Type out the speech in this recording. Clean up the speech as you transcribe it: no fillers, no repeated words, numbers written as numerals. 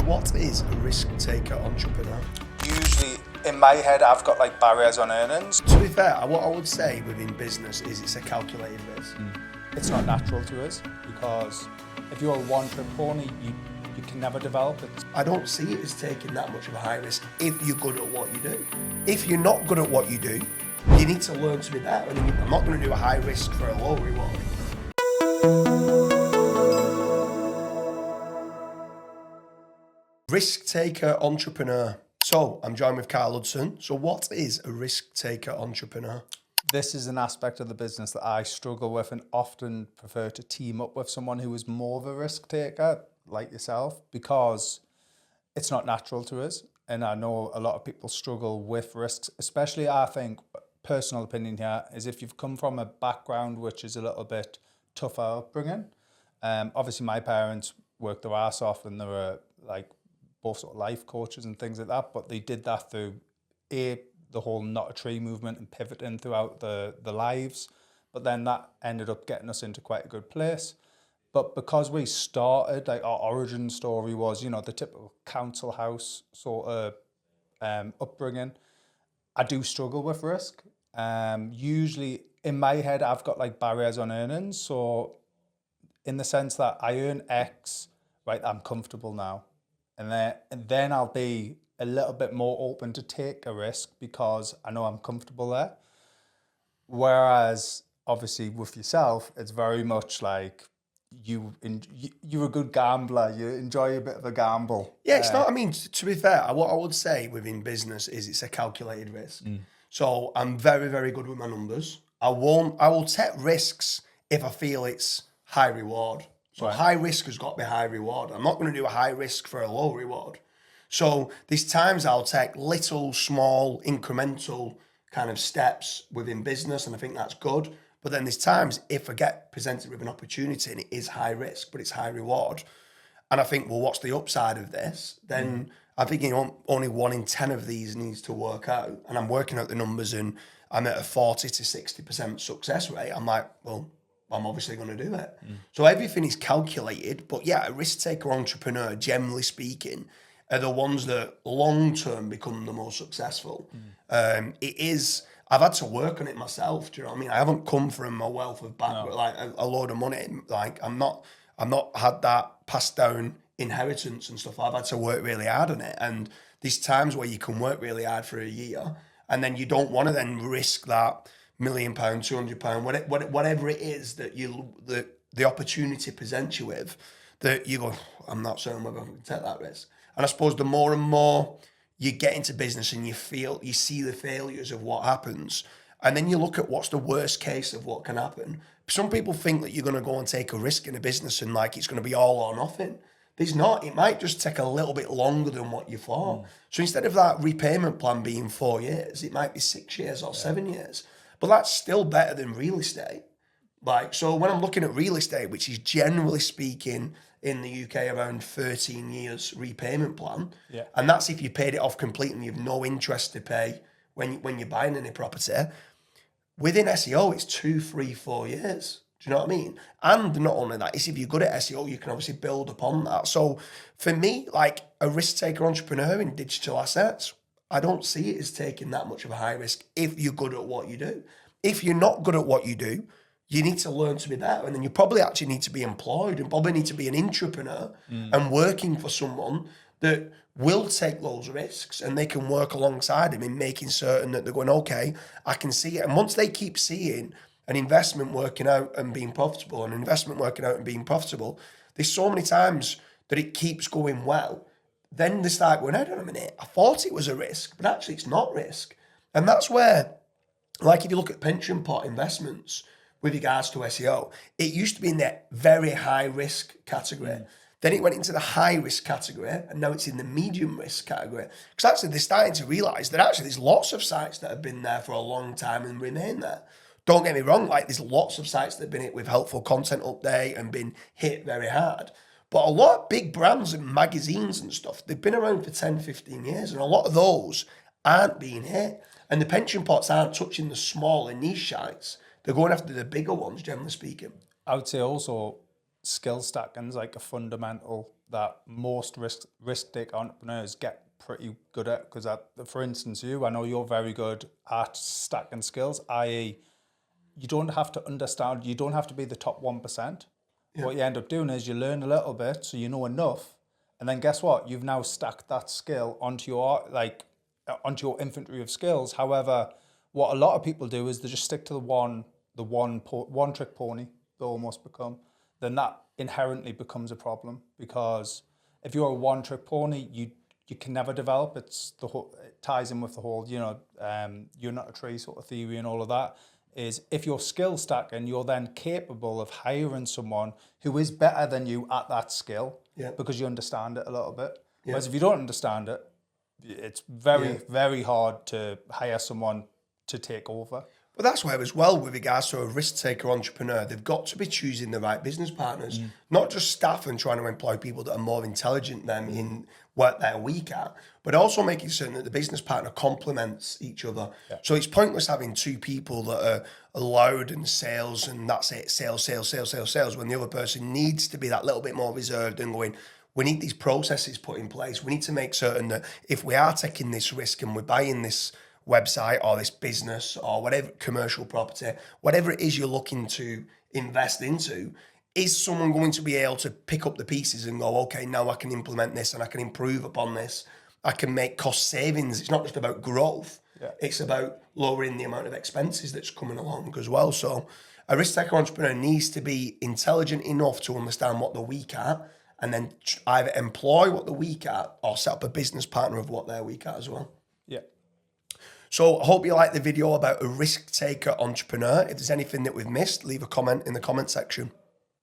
what is a risk taker entrepreneur? Usually, in my head, I've got like barriers on earnings. To be fair, what I would say within business is it's a calculated risk. It's not natural to us because if you're a one-trick pony, you can never develop it. I don't see it as taking that much of a high risk if you're good at what you do. If you're not good at what you do, you need to learn to be better. And I'm not going to do a high risk for a low reward. Risk taker entrepreneur. So I'm joined with Karl Hudson. So what is a risk taker entrepreneur? This is an aspect of the business that I struggle with and often prefer to team up with someone who is more of a risk taker, like yourself, because it's not natural to us. And I know a lot of people struggle with risks, especially, I think, personal opinion here, is if you've come from a background which is a little bit tougher upbringing. Obviously, my parents worked their ass off and they were like both sort of life coaches and things like that, but they did that through the whole not a tree movement and pivoting throughout the lives. But then that ended up getting us into quite a good place. But because we started, like our origin story was, you know, the typical council house sort of upbringing, I do struggle with risk. Usually in my head, I've got like barriers on earnings. So in the sense that I earn X, right, I'm comfortable now. And then I'll be a little bit more open to take a risk because I know I'm comfortable there. Whereas obviously with yourself, it's very much like you're a good gambler. You enjoy a bit of a gamble. Yeah, it's not, I mean, to be fair, what I would say within business is it's a calculated risk. So I'm very, very good with my numbers. I will take risks if I feel it's high reward. So high risk has got to be high reward. I'm not going to do a high risk for a low reward. So there's times I'll take little, small, incremental kind of steps within business, and I think that's good. But then there's times if I get presented with an opportunity and it is high risk, but it's high reward, and I think, well, what's the upside of this? Then I think, you know, only 1 in 10 of these needs to work out. And I'm working out the numbers and I'm at a 40 to 60% success rate. I'm like, well, I'm obviously going to do it. So everything is calculated. But yeah, a risk taker entrepreneur, generally speaking, are the ones that long-term become the most successful. I've had to work on it myself. Do you know what I mean? I haven't come from a wealth of like a load of money. Like I'm not had that passed down inheritance and stuff. I've had to work really hard on it. And there's times where you can work really hard for a year and then you don't want to then risk that £1 million, £200, whatever it is that the opportunity presents you with, that you go, I'm not certain whether I can take that risk. And I suppose the more and more you get into business and you see the failures of what happens, and then you look at what's the worst case of what can happen. Some people think that you're going to go and take a risk in a business and like it's going to be all or nothing. There's not. It might just take a little bit longer than what you thought. So instead of that repayment plan being 4 years, it might be 6 years or 7 years. But that's still better than real estate. Like, so when I'm looking at real estate, which is generally speaking in the UK around 13 years repayment plan, and that's if you paid it off completely and you've no interest to pay when you're buying any property. Within SEO, it's 2, 3, 4 years. Do you know what I mean? And not only that, it's if you're good at SEO, you can obviously build upon that. So for me, like a risk taker entrepreneur in digital assets, I don't see it as taking that much of a high risk if you're good at what you do. If you're not good at what you do, you need to learn to be better. And then you probably actually need to be employed and probably need to be an entrepreneur and working for someone that will take those risks and they can work alongside him in making certain that they're going, okay, I can see it. And once they keep seeing an investment working out and being profitable, there's so many times that it keeps going well. Then they start going, hold on a minute, I thought it was a risk, but actually it's not risk. And that's where, like if you look at pension pot investments with regards to SEO, it used to be in that very high risk category. Then it went into the high risk category and now it's in the medium risk category. Because actually they're starting to realise that actually there's lots of sites that have been there for a long time and remain there. Don't get me wrong, like there's lots of sites that have been hit with helpful content update and been hit very hard. But a lot of big brands and magazines and stuff, they've been around for 10, 15 years, and a lot of those aren't being hit. And the pension pots aren't touching the smaller niche sites. They're going after the bigger ones, generally speaking. I would say also skill stacking's like a fundamental that most risk take entrepreneurs get pretty good at. Because, for instance, I know you're very good at stacking skills, i.e., you don't have to understand, you don't have to be the top 1%. Yeah. What you end up doing is you learn a little bit, so you know enough, and then guess what? You've now stacked that skill onto your inventory of skills. However, what a lot of people do is they just stick to the one trick pony. They almost become. Then that inherently becomes a problem, because if you're a one trick pony, you can never develop. It ties in with the whole you're not a tree sort of theory and all of that. Is if you're skill stacking, you're then capable of hiring someone who is better than you at that skill, because you understand it a little bit. Yeah. Whereas if you don't understand it, it's very, very hard to hire someone to take over. But that's where, as well, with regards to a risk-taker entrepreneur, they've got to be choosing the right business partners, not just staff and trying to employ people that are more intelligent than in what they're weak at, but also making certain that the business partner complements each other. Yeah. So it's pointless having two people that are loud and sales and that's it, sales, when the other person needs to be that little bit more reserved and going, we need these processes put in place. We need to make certain that if we are taking this risk and we're buying this website or this business or whatever, commercial property, whatever it is you're looking to invest into, is someone going to be able to pick up the pieces and go, okay, now I can implement this and I can improve upon this. I can make cost savings. It's not just about growth. Yeah. It's about lowering the amount of expenses that's coming along as well. So a risk-taker entrepreneur needs to be intelligent enough to understand what they're weak at, and then either employ what they're weak at or set up a business partner of what they're weak at as well. Yeah. So I hope you liked the video about a risk-taker entrepreneur. If there's anything that we've missed, leave a comment in the comment section.